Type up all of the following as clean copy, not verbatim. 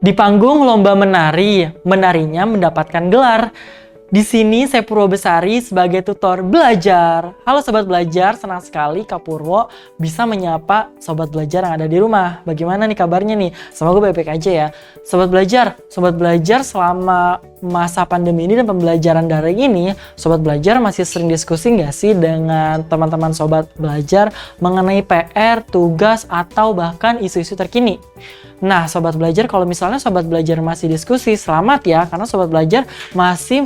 Di panggung lomba menari, menarinya mendapatkan gelar. Di sini saya Purwo Besari sebagai tutor belajar. Halo Sobat Belajar, senang sekali Kak Purwo bisa menyapa Sobat Belajar yang ada di rumah. Bagaimana nih kabarnya nih? Semoga baik-baik aja ya. Sobat Belajar selama masa pandemi ini dan pembelajaran daring ini, Sobat Belajar masih sering diskusi nggak sih dengan teman-teman Sobat Belajar mengenai PR, tugas, atau bahkan isu-isu terkini? Nah, Sobat Belajar, kalau misalnya Sobat Belajar masih diskusi, selamat ya, karena Sobat Belajar masih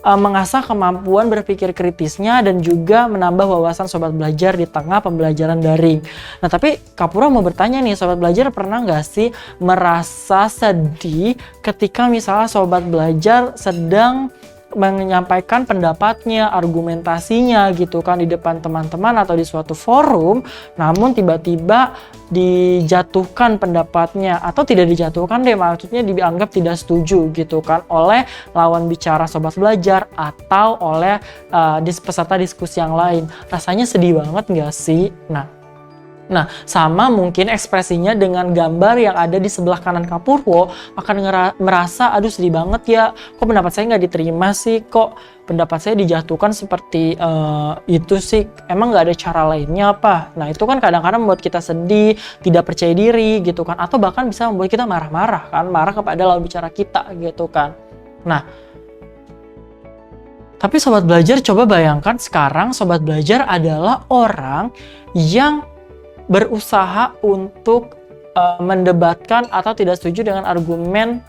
mengasah kemampuan berpikir kritisnya dan juga menambah wawasan Sobat Belajar di tengah pembelajaran daring. Nah, tapi Kak Purwo mau bertanya nih, Sobat Belajar pernah nggak sih merasa sedih ketika misalnya Sobat Belajar sedang menyampaikan pendapatnya, argumentasinya gitu kan di depan teman-teman atau di suatu forum, namun tiba-tiba dijatuhkan pendapatnya, atau tidak dijatuhkan deh, maksudnya dianggap tidak setuju gitu kan oleh lawan bicara Sobat Belajar atau oleh peserta diskusi yang lain. Rasanya sedih banget nggak sih? Nah, sama mungkin ekspresinya dengan gambar yang ada di sebelah kanan Kak Purwo akan merasa, aduh sedih banget ya, kok pendapat saya nggak diterima sih, kok pendapat saya dijatuhkan seperti itu sih, emang nggak ada cara lainnya apa? Nah, itu kan kadang-kadang membuat kita sedih, tidak percaya diri gitu kan, atau bahkan bisa membuat kita marah-marah kan, marah kepada lawan bicara kita gitu kan. Nah, tapi Sobat Belajar coba bayangkan sekarang Sobat Belajar adalah orang yang berusaha untuk mendebatkan atau tidak setuju dengan argumen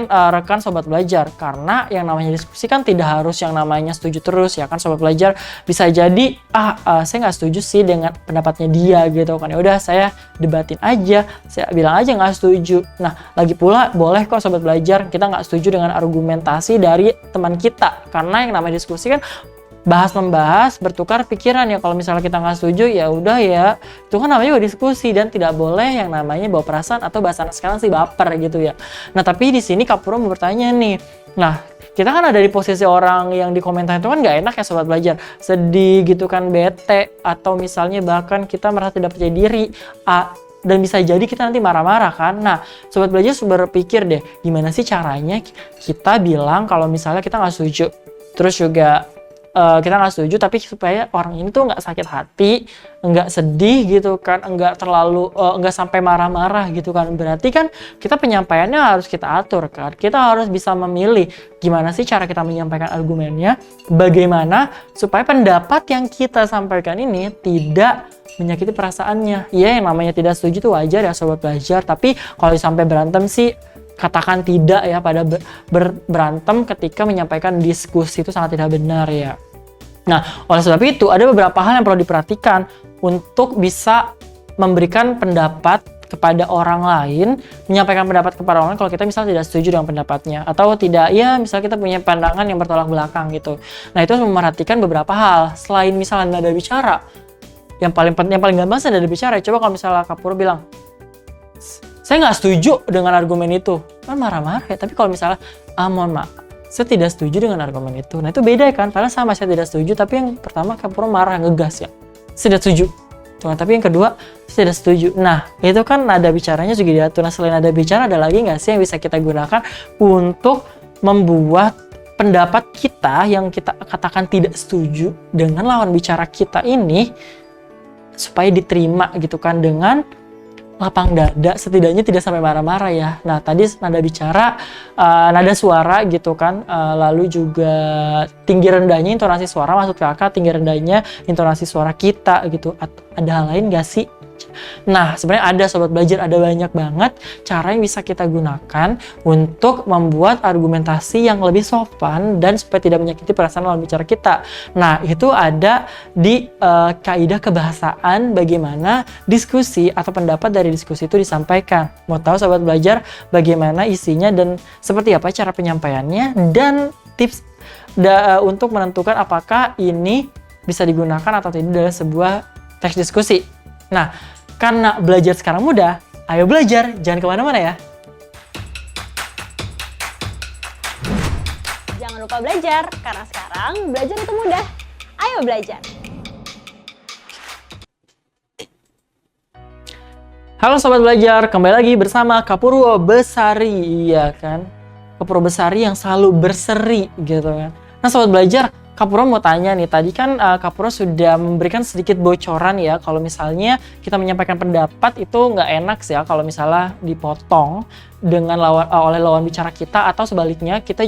rekan Sobat Belajar, karena yang namanya diskusi kan tidak harus yang namanya setuju terus ya kan Sobat Belajar. Bisa jadi saya nggak setuju sih dengan pendapatnya dia gitu kan, ya udah saya debatin aja, saya bilang aja nggak setuju. Nah, lagi pula boleh kok Sobat Belajar kita nggak setuju dengan argumentasi dari teman kita, karena yang namanya diskusi kan bahas-membahas, bertukar pikiran ya. Kalau misalnya kita nggak setuju, ya udah ya, itu kan namanya juga diskusi dan tidak boleh yang namanya bawa perasaan atau bahasa anak sekarang sih baper gitu ya. Nah, tapi di sini Kak Purwo mau bertanya nih. Nah, kita kan ada di posisi orang yang di komentar itu kan nggak enak ya Sobat Belajar, sedih gitu kan, bete, atau misalnya bahkan kita merasa tidak percaya diri, dan bisa jadi kita nanti marah-marah kan. Nah, Sobat Belajar berpikir deh, gimana sih caranya kita bilang kalau misalnya kita nggak setuju, terus juga kita nggak setuju, tapi supaya orang ini tuh nggak sakit hati, nggak sedih gitu kan, nggak terlalu nggak sampai marah-marah gitu kan. Berarti kan kita penyampaiannya harus kita atur kan, kita harus bisa memilih gimana sih cara kita menyampaikan argumennya, bagaimana supaya pendapat yang kita sampaikan ini tidak menyakiti perasaannya. Ya, yang namanya tidak setuju itu wajar ya Sobat Belajar, tapi kalau sampai berantem sih katakan tidak ya pada berantem ketika menyampaikan diskusi itu sangat tidak benar ya. Nah, oleh sebab itu ada beberapa hal yang perlu diperhatikan untuk bisa memberikan pendapat kepada orang lain, menyampaikan pendapat kepada orang lain kalau kita misalnya tidak setuju dengan pendapatnya, atau tidak, ya misalnya kita punya pandangan yang bertolak belakang gitu. Nah, itu harus memperhatikan beberapa hal selain misalnya nada bicara. Yang paling gampang sih nada bicara. Coba kalau misalnya Kak Purwo bilang, saya nggak setuju dengan argumen itu, kan marah-marah ya. Tapi kalau misalnya, mohon maaf, saya tidak setuju dengan argumen itu. Nah, itu beda kan, padahal sama saya tidak setuju, tapi yang pertama Kak Purwo marah, ngegas ya, saya tidak setuju. Tuh, tapi yang kedua, saya tidak setuju. Nah, itu kan nada bicaranya juga diatur. Nah, selain nada bicara, ada lagi nggak sih yang bisa kita gunakan untuk membuat pendapat kita yang kita katakan tidak setuju dengan lawan bicara kita ini supaya diterima gitu kan, dengan lapang dada, setidaknya tidak sampai marah-marah ya. Nah, tadi nada bicara, nada suara gitu kan, lalu juga tinggi rendahnya intonasi suara, maksud kakak tinggi rendahnya intonasi suara kita gitu. Ada hal lain gak sih? Nah, sebenarnya ada Sobat Belajar, ada banyak banget cara yang bisa kita gunakan untuk membuat argumentasi yang lebih sopan dan supaya tidak menyakiti perasaan lawan bicara kita. Nah, itu ada di kaidah kebahasaan bagaimana diskusi atau pendapat dari diskusi itu disampaikan. Mau tahu Sobat Belajar bagaimana isinya dan seperti apa cara penyampaiannya dan tips untuk menentukan apakah ini bisa digunakan atau tidak dalam sebuah teks diskusi. Nah, karena belajar sekarang mudah, ayo belajar, jangan kemana-mana ya. Jangan lupa belajar, karena sekarang belajar itu mudah. Ayo belajar. Halo Sobat Belajar, kembali lagi bersama Kapurwo Besari, iya kan? Kapurwo Besari yang selalu berseri gitu kan. Nah Sobat Belajar, Kapurwo mau tanya nih, tadi kan Kapurwo sudah memberikan sedikit bocoran ya, kalau misalnya kita menyampaikan pendapat itu nggak enak sih ya, kalau misalnya dipotong dengan oleh lawan bicara kita, atau sebaliknya kita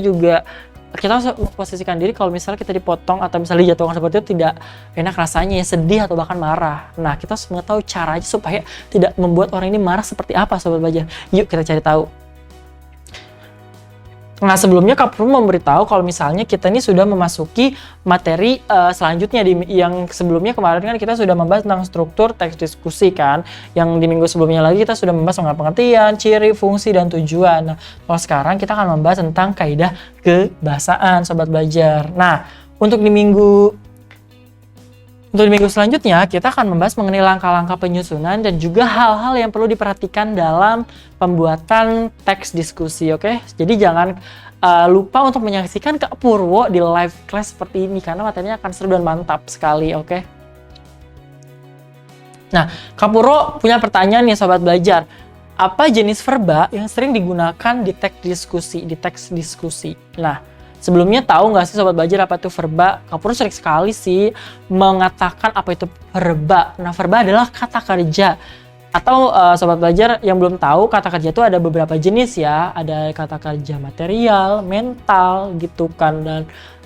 harus memposisikan diri kalau misalnya kita dipotong atau misalnya dijatuhkan seperti itu tidak enak rasanya, sedih atau bahkan marah. Nah, kita harus mengetahui caranya supaya tidak membuat orang ini marah seperti apa Sobat Belajar. Yuk kita cari tahu. Nah, sebelumnya Kapurwo memberitahu kalau misalnya kita ini sudah memasuki materi selanjutnya yang sebelumnya kemarin kan kita sudah membahas tentang struktur teks diskusi kan. Yang di minggu sebelumnya lagi kita sudah membahas tentang pengertian, ciri, fungsi, dan tujuan. Nah, kalau sekarang kita akan membahas tentang kaidah kebahasaan Sobat Belajar. Nah, untuk di minggu selanjutnya, kita akan membahas mengenai langkah-langkah penyusunan dan juga hal-hal yang perlu diperhatikan dalam pembuatan teks diskusi, oke? Jadi jangan lupa untuk menyaksikan Kapurwo di live class seperti ini, karena materinya akan seru dan mantap sekali, oke? Nah, Kapurwo punya pertanyaan nih Sobat Belajar. Apa jenis verba yang sering digunakan di teks diskusi? Nah, sebelumnya tahu nggak sih Sobat Belajar apa itu verba? Kapurwo sering sekali sih mengatakan apa itu verba. Nah, verba adalah kata kerja. Atau Sobat Belajar yang belum tahu, kata kerja itu ada beberapa jenis ya. Ada kata kerja material, mental gitu kan,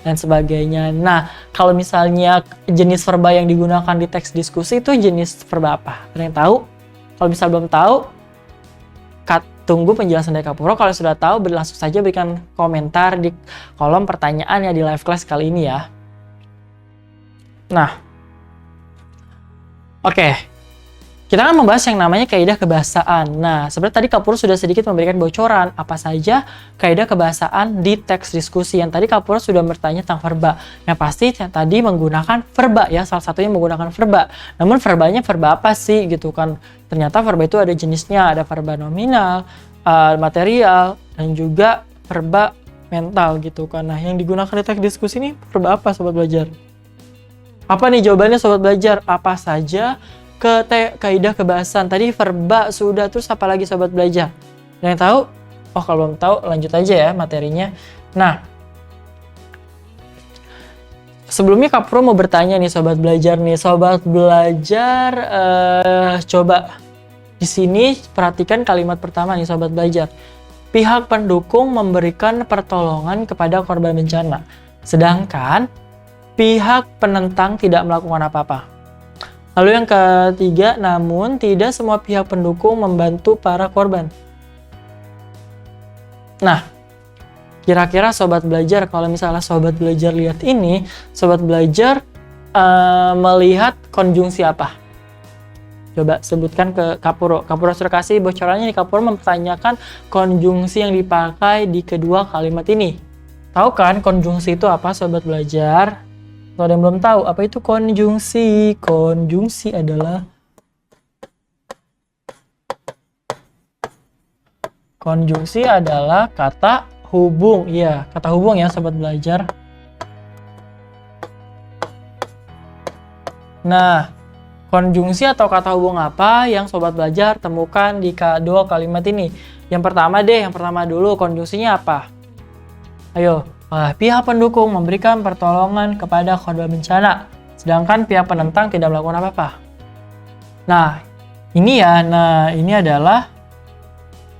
dan sebagainya. Nah, kalau misalnya jenis verba yang digunakan di teks diskusi itu jenis verba apa? Ada yang tahu? Kalau misalnya belum tahu, tunggu penjelasan dari Kapurwo. Kalau sudah tahu, langsung saja berikan komentar di kolom pertanyaan ya di live class kali ini ya. Nah, oke. Kita akan membahas yang namanya kaidah kebahasaan. Nah, sebenarnya tadi Kapurwo sudah sedikit memberikan bocoran apa saja kaidah kebahasaan di teks diskusi. Yang tadi Kapurwo sudah bertanya tentang verba. Yang pasti yang tadi menggunakan verba ya, salah satunya menggunakan verba. Namun verbanya verba apa sih gitu kan? Ternyata verba itu ada jenisnya, ada verba nominal, material, dan juga verba mental gitu kan. Nah, yang digunakan di teks diskusi ini verba apa Sobat Belajar? Apa nih jawabannya Sobat Belajar? Apa saja kaidah kebahasaan? Tadi verba sudah, terus apa lagi Sobat Belajar? Ada yang tahu? Oh, kalau belum tahu lanjut aja ya materinya. Nah, sebelumnya Kapurwo mau bertanya nih Sobat Belajar nih. Sobat Belajar coba di sini perhatikan kalimat pertama nih Sobat Belajar. Pihak pendukung memberikan pertolongan kepada korban bencana, sedangkan pihak penentang tidak melakukan apa-apa. Lalu yang ketiga, namun tidak semua pihak pendukung membantu para korban. Nah, kira-kira Sobat Belajar, kalau misalnya Sobat Belajar lihat ini, Sobat Belajar melihat konjungsi apa? Coba sebutkan ke Kapurwo. Kapurwo sudah kasih bocorannya nih. Kapurwo mempertanyakan konjungsi yang dipakai di kedua kalimat ini. Tahu kan konjungsi itu apa Sobat Belajar? Kalau ada yang belum tahu, apa itu konjungsi? Konjungsi adalah kata hubung. Iya, kata hubung ya Sobat Belajar. Nah, konjungsi atau kata hubung apa yang Sobat Belajar temukan di dua kalimat ini? Yang pertama dulu, konjungsinya apa? Ayo. Pihak pendukung memberikan pertolongan kepada korban bencana, sedangkan pihak penentang tidak melakukan apa-apa. Nah, ini adalah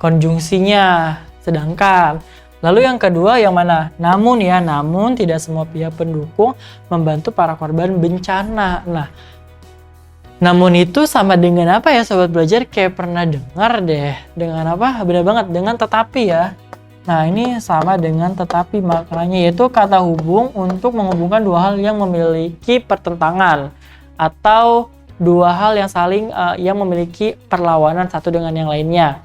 konjungsinya, sedangkan. Lalu yang kedua yang mana? Namun tidak semua pihak pendukung membantu para korban bencana. Nah, namun itu sama dengan apa ya Sobat Belajar? Kayak pernah dengar deh. Dengan apa? Benar banget, dengan tetapi ya. Nah, ini sama dengan tetapi, maknanya yaitu kata hubung untuk menghubungkan dua hal yang memiliki pertentangan atau dua hal yang saling yang memiliki perlawanan satu dengan yang lainnya.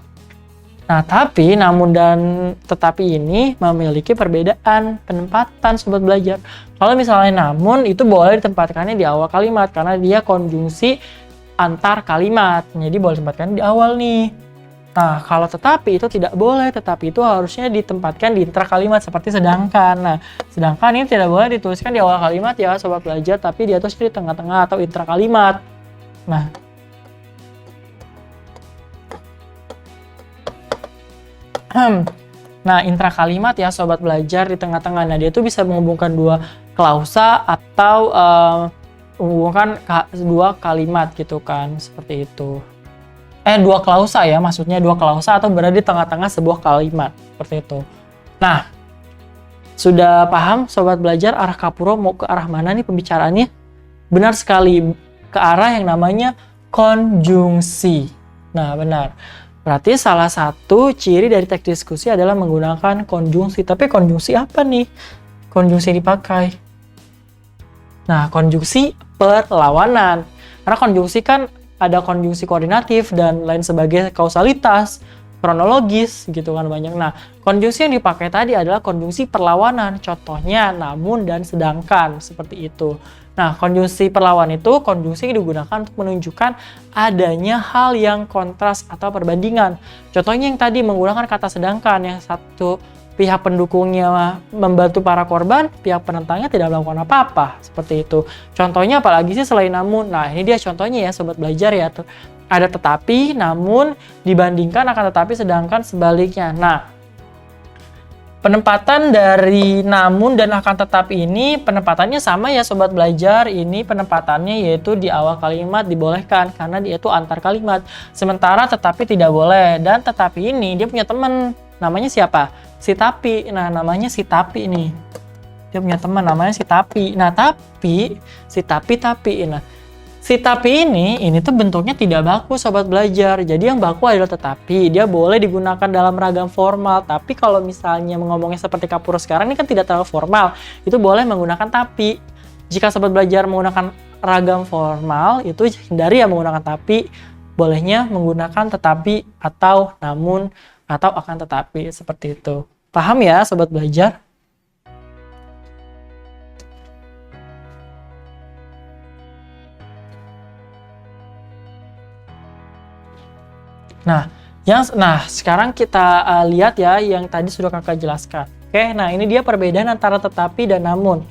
Nah, tapi, namun, dan tetapi ini memiliki perbedaan penempatan Sobat Belajar. Kalau misalnya namun itu boleh ditempatkannya di awal kalimat karena dia konjungsi antar kalimat. Jadi boleh ditempatkan di awal nih. Nah, kalau tetapi itu tidak boleh, tetapi itu harusnya ditempatkan di intra kalimat seperti sedangkan. Nah, sedangkan ini tidak boleh dituliskan di awal kalimat ya Sobat Belajar, tapi dia tulis di tengah-tengah atau intra kalimat. Nah, Nah, intrakalimat ya sobat belajar di tengah-tengah. Nah, dia tuh bisa menghubungkan dua klausa atau menghubungkan dua kalimat gitu kan, seperti itu. Dua klausa ya, maksudnya dua klausa atau berada di tengah-tengah sebuah kalimat, seperti itu. Nah, sudah paham sobat belajar arah Kapuro mau ke arah mana nih pembicaraannya? Benar sekali, ke arah yang namanya konjungsi. Nah, benar. Berarti salah satu ciri dari teks diskusi adalah menggunakan konjungsi. Tapi konjungsi apa nih? Konjungsi yang dipakai. Nah, konjungsi perlawanan. Karena konjungsi kan ada konjungsi koordinatif dan lain sebagai kausalitas, kronologis gitu kan banyak. Nah, konjungsi yang dipakai tadi adalah konjungsi perlawanan. Contohnya namun dan sedangkan seperti itu. Nah, konjungsi perlawanan itu konjungsi yang digunakan untuk menunjukkan adanya hal yang kontras atau perbandingan. Contohnya yang tadi menggunakan kata sedangkan, yang satu pihak pendukungnya membantu para korban, pihak penentangnya tidak melakukan apa-apa. Seperti itu. Contohnya apalagi sih selain namun? Nah, ini dia contohnya ya sobat belajar ya. Ada tetapi, namun, dibandingkan akan tetapi, sedangkan sebaliknya. Nah, penempatan dari namun dan akan tetapi ini penempatannya sama ya sobat belajar. Ini penempatannya yaitu di awal kalimat dibolehkan karena dia itu antar kalimat. Sementara tetapi tidak boleh. Dan tetapi ini dia punya teman. Namanya siapa? Si Tapi. Nah, namanya si Tapi nih. Dia punya teman namanya si Tapi. Nah, tapi si Tapi. Nah, si tapi ini tuh bentuknya tidak baku sobat belajar. Jadi yang baku adalah tetapi. Dia boleh digunakan dalam ragam formal. Tapi kalau misalnya ngomongnya seperti Kapuro sekarang ini kan tidak terlalu formal. Itu boleh menggunakan tapi. Jika sobat belajar menggunakan ragam formal, itu hindari ya menggunakan tapi. Bolehnya menggunakan tetapi atau namun atau akan tetapi seperti itu. Paham ya sobat belajar? Nah, sekarang kita lihat ya yang tadi sudah kakak jelaskan. Oke, nah ini dia perbedaan antara tetapi dan namun.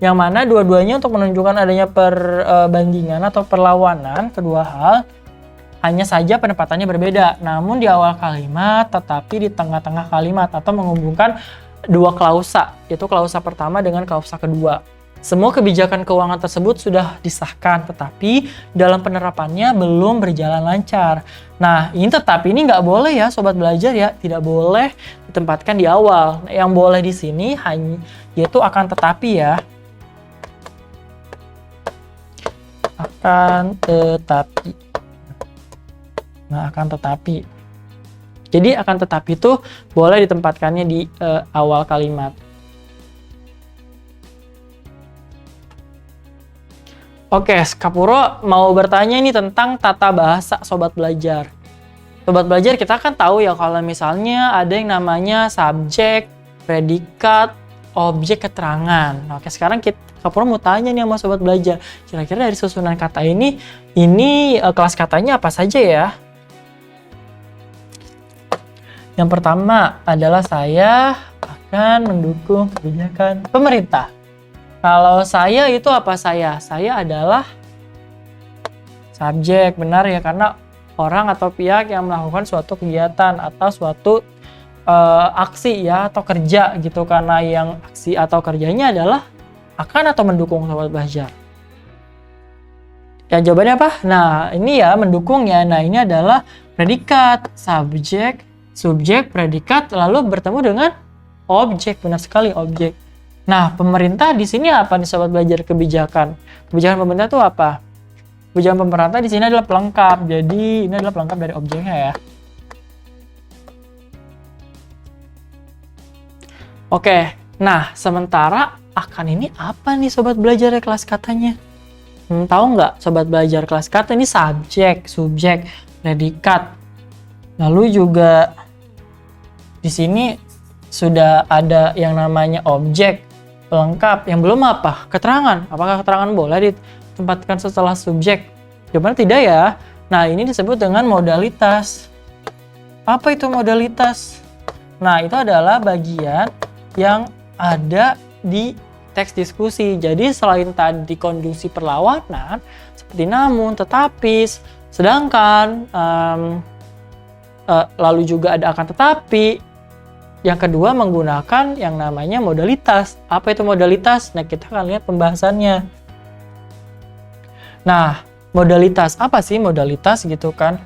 Yang mana dua-duanya untuk menunjukkan adanya perbandingan atau perlawanan kedua hal, hanya saja penempatannya berbeda. Namun di awal kalimat, tetapi di tengah-tengah kalimat atau menghubungkan dua klausa, yaitu klausa pertama dengan klausa kedua. Semua kebijakan keuangan tersebut sudah disahkan, tetapi dalam penerapannya belum berjalan lancar. Nah, tetapi ini nggak boleh ya, sobat belajar ya, tidak boleh ditempatkan di awal. Yang boleh di sini hanya yaitu akan tetapi ya, akan tetapi. Nah, akan tetapi. Jadi akan tetapi itu boleh ditempatkannya di awal kalimat. Oke, Kapuro mau bertanya ini tentang tata bahasa sobat belajar. Sobat belajar kita kan tahu ya kalau misalnya ada yang namanya subjek, predikat, objek, keterangan. Oke, sekarang Kapuro mau tanya nih sama sobat belajar. Kira-kira dari susunan kata ini kelas katanya apa saja ya? Yang pertama adalah saya akan mendukung kebijakan pemerintah. Kalau saya itu apa saya? Saya adalah subjek, benar ya, karena orang atau pihak yang melakukan suatu kegiatan atau suatu aksi ya atau kerja gitu, karena yang aksi atau kerjanya adalah akan atau mendukung sobat belajar. Ya jawabannya apa? Nah ini ya mendukung ya. Nah ini adalah predikat, subjek, subjek, predikat lalu bertemu dengan objek, benar sekali objek. Nah, pemerintah di sini apa nih sobat belajar? Kebijakan. Kebijakan pemerintah itu apa? Kebijakan pemerintah di sini adalah pelengkap. Jadi, ini adalah pelengkap dari objeknya ya. Oke, nah sementara akan ini apa nih sobat belajar ya kelas katanya? Tahu nggak sobat belajar kelas kata ini subjek, subjek, predikat. Lalu juga di sini sudah ada yang namanya objek, pelengkap. Yang belum apa? Keterangan. Apakah keterangan boleh ditempatkan setelah subjek? Jawabannya tidak ya. Nah, ini disebut dengan modalitas. Apa itu modalitas? Nah, itu adalah bagian yang ada di teks diskusi. Jadi, selain tadi konjungsi perlawanan, seperti namun, tetapi, sedangkan, lalu juga ada akan tetapi, yang kedua menggunakan yang namanya modalitas. Apa itu modalitas? Nah, kita akan lihat pembahasannya. Nah, modalitas apa sih modalitas gitu kan?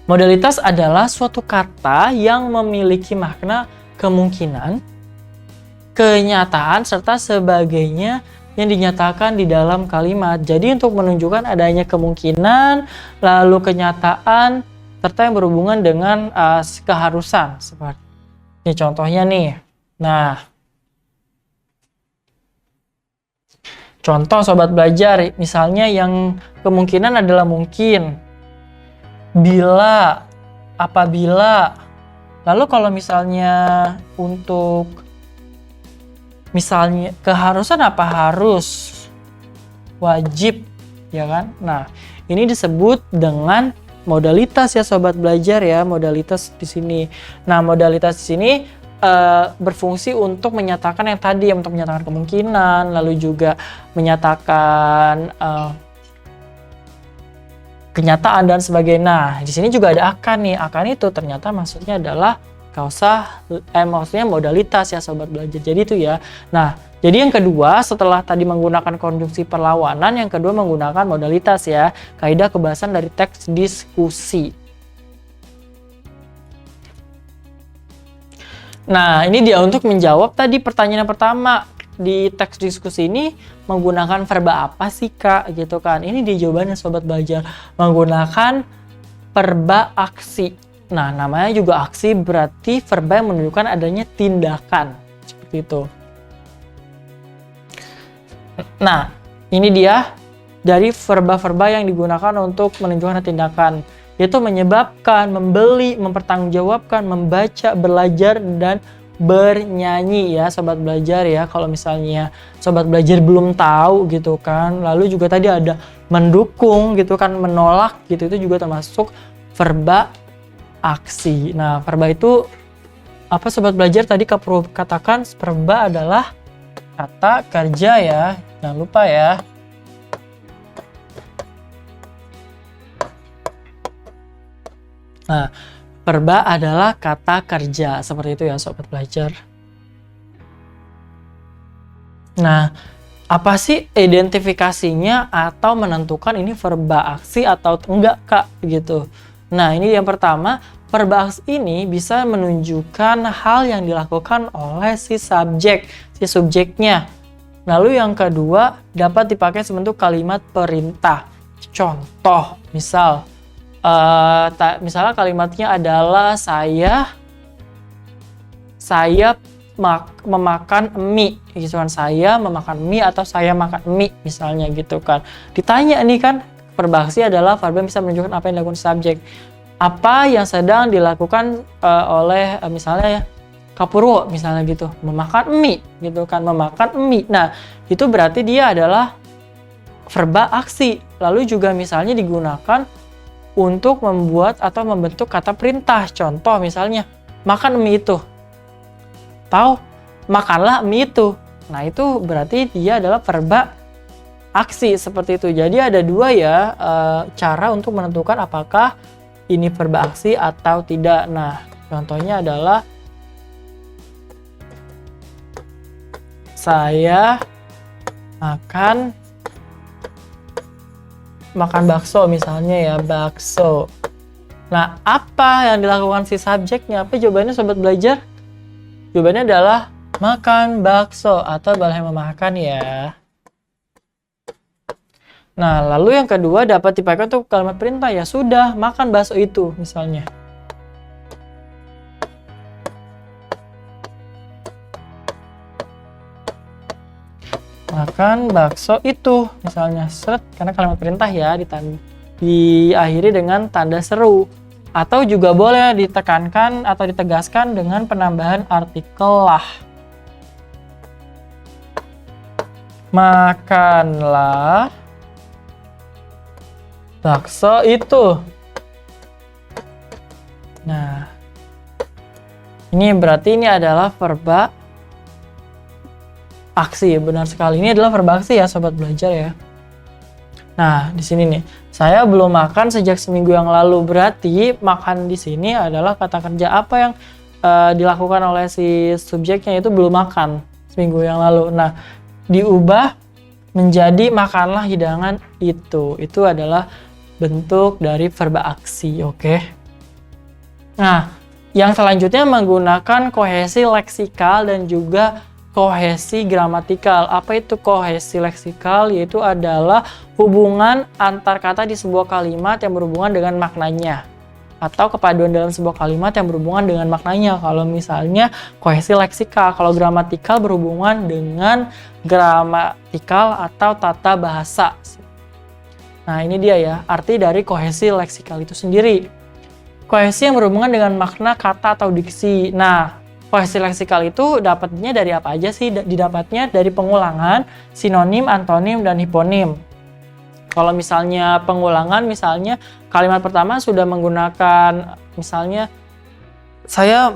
Modalitas adalah suatu kata yang memiliki makna kemungkinan, kenyataan, serta sebagainya yang dinyatakan di dalam kalimat. Jadi untuk menunjukkan adanya kemungkinan, lalu kenyataan, serta yang berhubungan dengan keharusan. Seperti ini contohnya nih. Nah, contoh sobat belajar, misalnya yang kemungkinan adalah mungkin, bila, apabila. Lalu kalau misalnya untuk misalnya keharusan apa? Harus, wajib, ya kan? Nah, ini disebut dengan modalitas ya sobat belajar ya, modalitas di sini. Nah, modalitas di sini berfungsi untuk menyatakan yang tadi, untuk menyatakan kemungkinan, lalu juga menyatakan kenyataan dan sebagainya. Nah, di sini juga ada akan nih. Akan itu ternyata maksudnya adalah maksudnya modalitas ya sobat belajar. Jadi itu ya. Nah, jadi yang kedua setelah tadi menggunakan konjungsi perlawanan, yang kedua menggunakan modalitas ya. Kaidah kebahasan dari teks diskusi. Nah, ini dia untuk menjawab tadi pertanyaan yang pertama. Di teks diskusi ini menggunakan verba apa sih Kak? Gitu kan. Ini di jawabannya sobat belajar. Menggunakan verba aksi. Nah, namanya juga aksi, berarti verba yang menunjukkan adanya tindakan. Seperti itu. Nah, ini dia dari verba-verba yang digunakan untuk menunjukkan tindakan. Yaitu menyebabkan, membeli, mempertanggungjawabkan, membaca, belajar, dan bernyanyi ya sobat belajar ya. Kalau misalnya sobat belajar belum tahu gitu kan, lalu juga tadi ada mendukung gitu kan, menolak gitu, itu juga termasuk verba aksi. Nah, verba itu apa sobat belajar? Tadi Kak Pro katakan verba adalah kata kerja ya, jangan lupa ya. Nah, verba adalah kata kerja, seperti itu ya sobat belajar. Nah, apa sih identifikasinya atau menentukan ini verba aksi atau enggak Kak gitu. Nah, ini yang pertama, verba aksi ini bisa menunjukkan hal yang dilakukan oleh si subjeknya. Lalu yang kedua, dapat dipakai sebentuk kalimat perintah. Contoh, misalnya kalimatnya adalah saya memakan mie gitu kan, saya memakan mie atau saya makan mie misalnya gitu kan. Ditanya nih kan, verba aksi adalah verba yang bisa menunjukkan apa yang dilakukan subjek, apa yang sedang dilakukan oleh misalnya ya Kak Purwo misalnya gitu, memakan mie gitu kan, memakan mie. Nah, itu berarti dia adalah verba aksi. Lalu juga misalnya digunakan untuk membuat atau membentuk kata perintah. Contoh misalnya, makan mie itu. Atau makanlah mie itu. Nah, itu berarti dia adalah verba aksi seperti itu. Jadi ada dua ya cara untuk menentukan apakah ini verba aksi atau tidak. Nah, contohnya adalah saya makan bakso misalnya ya, bakso. Nah, apa yang dilakukan si subjeknya? Apa jawabannya sobat belajar? Jawabannya adalah makan bakso atau balai memakan ya. Nah, lalu yang kedua dapat dipakai untuk kalimat perintah ya, sudah makan bakso itu misalnya. Makan bakso itu misalnya, seret, karena kalimat perintah ya diakhiri dengan tanda seru, atau juga boleh ditekankan atau ditegaskan dengan penambahan artikel lah. Makanlah bakso itu. Nah, ini berarti ini adalah verba aksi ya, benar sekali. Ini adalah verba aksi ya sobat belajar ya. Nah, di sini nih, saya belum makan sejak seminggu yang lalu. Berarti makan di sini adalah kata kerja apa yang dilakukan oleh si subjeknya itu belum makan seminggu yang lalu. Nah, diubah menjadi makanlah hidangan itu. Itu adalah bentuk dari verba aksi, oke? Nah, yang selanjutnya menggunakan kohesi leksikal dan juga kohesi gramatikal. Apa itu kohesi leksikal? Yaitu adalah hubungan antar kata di sebuah kalimat yang berhubungan dengan maknanya. Atau kepaduan dalam sebuah kalimat yang berhubungan dengan maknanya. Kalau misalnya kohesi leksikal, kalau gramatikal berhubungan dengan gramatikal atau tata bahasa. Nah, ini dia ya, arti dari kohesi leksikal itu sendiri. Kohesi yang berhubungan dengan makna kata atau diksi. Nah, kohesi leksikal itu dapatnya dari apa aja sih? Didapatnya dari pengulangan, sinonim, antonim, dan hiponim. Kalau misalnya pengulangan, misalnya kalimat pertama sudah menggunakan, misalnya saya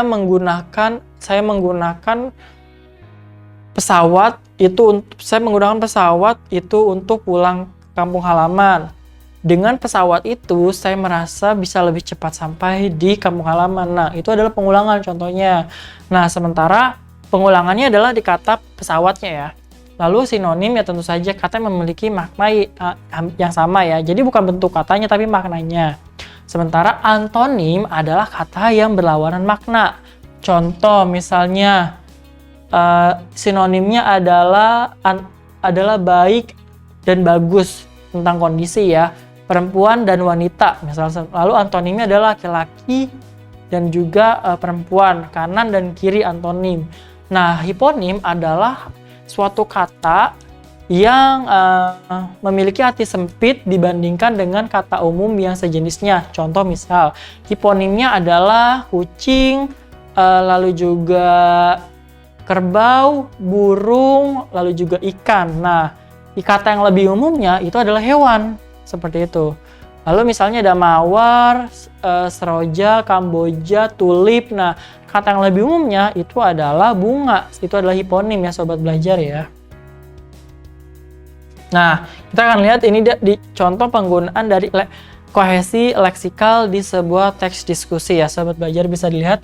menggunakan pesawat itu untuk pulang kampung halaman. Dengan pesawat itu, saya merasa bisa lebih cepat sampai di kampung halaman. Nah, itu adalah pengulangan contohnya. Nah, sementara pengulangannya adalah di kata pesawatnya ya. Lalu sinonim ya tentu saja kata yang memiliki makna yang sama ya. Jadi bukan bentuk katanya tapi maknanya. Sementara antonim adalah kata yang berlawanan makna. Contoh misalnya sinonimnya adalah baik dan bagus tentang kondisi ya. Perempuan dan wanita misalnya. Lalu antonimnya adalah laki-laki dan juga perempuan, kanan dan kiri antonim. Nah, hiponim adalah suatu kata yang memiliki arti sempit dibandingkan dengan kata umum yang sejenisnya. Contoh misal, hiponimnya adalah kucing, lalu juga kerbau, burung, lalu juga ikan. Nah, kata yang lebih umumnya itu adalah hewan. Seperti itu. Lalu misalnya ada mawar, seroja, kamboja, tulip. Nah, kata yang lebih umumnya itu adalah bunga. Itu adalah hiponim ya sobat belajar ya. Nah, kita akan lihat ini di contoh penggunaan dari kohesi leksikal di sebuah teks diskusi ya sobat belajar, bisa dilihat.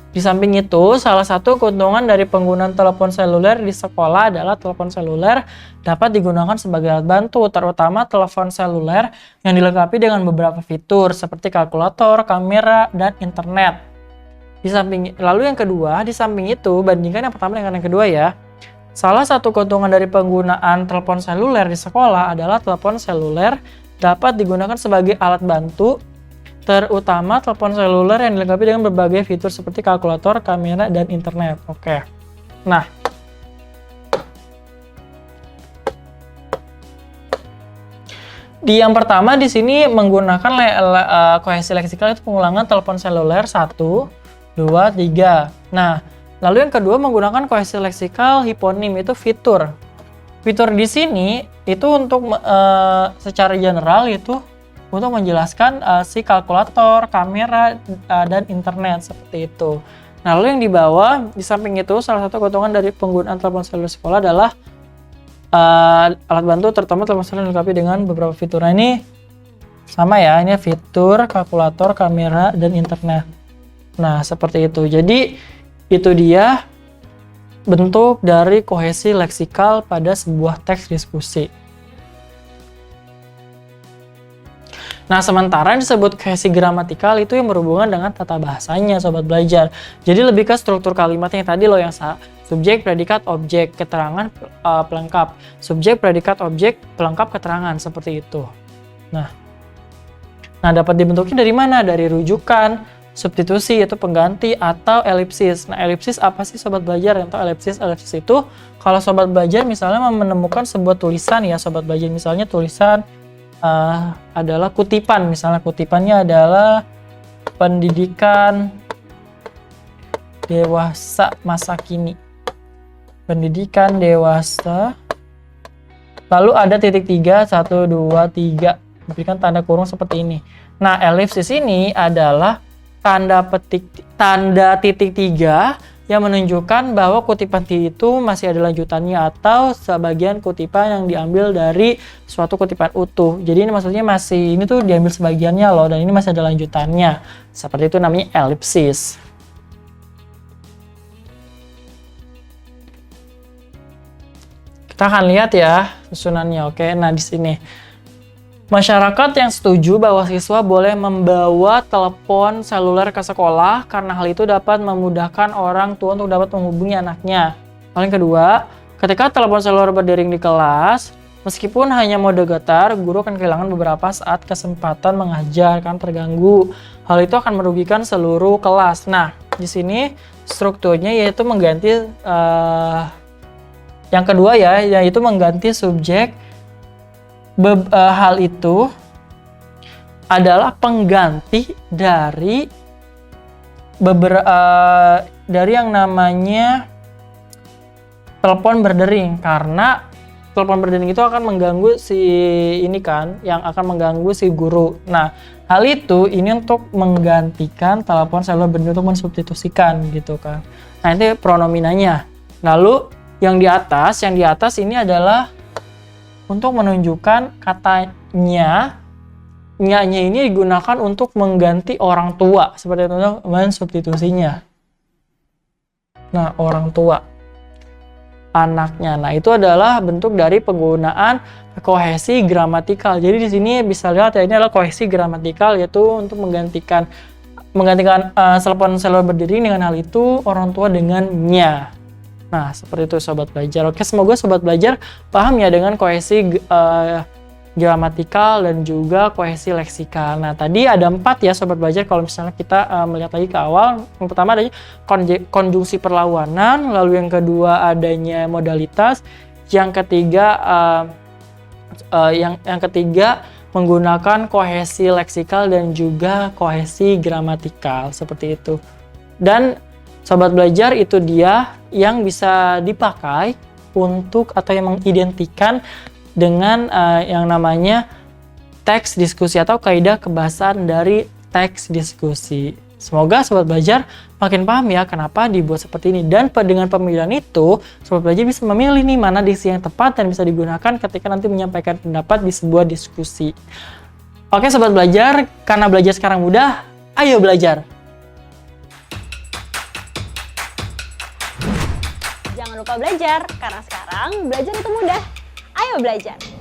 Di samping itu, salah satu keuntungan dari penggunaan telepon seluler di sekolah adalah telepon seluler dapat digunakan sebagai alat bantu, terutama telepon seluler yang dilengkapi dengan beberapa fitur seperti kalkulator, kamera, dan internet. Lalu yang kedua, di samping itu, bandingkan yang pertama dengan yang kedua ya. Salah satu keuntungan dari penggunaan telepon seluler di sekolah adalah telepon seluler dapat digunakan sebagai alat bantu, terutama telepon seluler yang dilengkapi dengan berbagai fitur seperti kalkulator, kamera, dan internet. Oke. Nah, di yang pertama di sini menggunakan kohesi leksikal itu pengulangan telepon seluler 1, 2, 3. Nah, lalu yang kedua menggunakan kohesi leksikal hiponim itu fitur. Fitur di sini itu untuk secara general itu untuk menjelaskan si kalkulator, kamera, dan internet seperti itu. Nah, lalu yang di bawah, di samping itu, salah satu keuntungan dari penggunaan telepon seluler sekolah adalah alat bantu, terutama telepon seluler dilengkapi dengan beberapa fitur. Nah, ini sama ya, ini fitur, kalkulator, kamera, dan internet. Nah, seperti itu. Jadi, itu dia bentuk dari kohesi leksikal pada sebuah teks diskusi. Nah, sementara yang disebut kohesi gramatikal itu yang berhubungan dengan tata bahasanya, sobat belajar. Jadi lebih ke struktur kalimatnya tadi loh yang subjek, predikat, objek, keterangan, pelengkap. Subjek, predikat, objek, pelengkap, keterangan, seperti itu. Nah, dapat dibentuknya dari mana? Dari rujukan, substitusi, yaitu pengganti, atau elipsis. Nah, elipsis apa sih sobat belajar? Yang tahu elipsis? Elipsis itu kalau sobat belajar misalnya menemukan sebuah tulisan ya, sobat belajar misalnya tulisan adalah kutipan, misalnya kutipannya adalah pendidikan dewasa masa kini, pendidikan dewasa, lalu ada titik 3, 1, 2, 3, diberikan tanda kurung seperti ini. Nah, elipsis ini adalah tanda titik 3 yang menunjukkan bahwa kutipan itu masih ada lanjutannya atau sebagian kutipan yang diambil dari suatu kutipan utuh. Jadi ini maksudnya ini tuh diambil sebagiannya loh, dan ini masih ada lanjutannya. Seperti itu namanya elipsis. Kita akan lihat ya susunannya. Oke, nah di sini. Masyarakat yang setuju bahwa siswa boleh membawa telepon seluler ke sekolah karena hal itu dapat memudahkan orang tua untuk dapat menghubungi anaknya. Hal yang kedua, ketika telepon seluler berdering di kelas, meskipun hanya mode getar, guru akan kehilangan beberapa saat kesempatan mengajar kan terganggu. Hal itu akan merugikan seluruh kelas. Nah, di sini strukturnya yaitu mengganti yang kedua ya, yaitu mengganti subjek. Hal itu adalah pengganti dari dari yang namanya telepon berdering, karena telepon berdering itu akan mengganggu si ini kan, yang akan mengganggu si guru. Nah, hal itu ini untuk menggantikan telepon seluler berdering untuk mensubstitusikan gitu kan. Nah, ini pronominanya. Lalu yang di atas ini adalah untuk menunjukkan katanya, nya-nya ini digunakan untuk mengganti orang tua, seperti itu mensubstitusinya. Nah, orang tua, anaknya. Nah, itu adalah bentuk dari penggunaan kohesi gramatikal. Jadi di sini bisa lihat ya, ini adalah kohesi gramatikal, yaitu untuk menggantikan telepon seluler berdering dengan hal itu, orang tua dengan nya. Nah, seperti itu sobat belajar. Oke, semoga sobat belajar paham ya dengan kohesi gramatikal dan juga kohesi leksikal. Nah, tadi ada 4 ya sobat belajar kalau misalnya kita melihat lagi ke awal. Yang pertama adanya konjungsi perlawanan, lalu yang kedua adanya modalitas, yang ketiga yang ketiga menggunakan kohesi leksikal dan juga kohesi gramatikal seperti itu. Dan sobat belajar, itu dia yang bisa dipakai untuk atau yang mengidentikan dengan yang namanya teks diskusi atau kaidah kebahasaan dari teks diskusi. Semoga sobat belajar makin paham ya kenapa dibuat seperti ini. Dan dengan pemilihan itu, sobat belajar bisa memilih nih mana diksi yang tepat dan bisa digunakan ketika nanti menyampaikan pendapat di sebuah diskusi. Oke sobat belajar, karena belajar sekarang mudah, ayo belajar! Jangan lupa belajar, karena sekarang belajar itu mudah. Ayo belajar!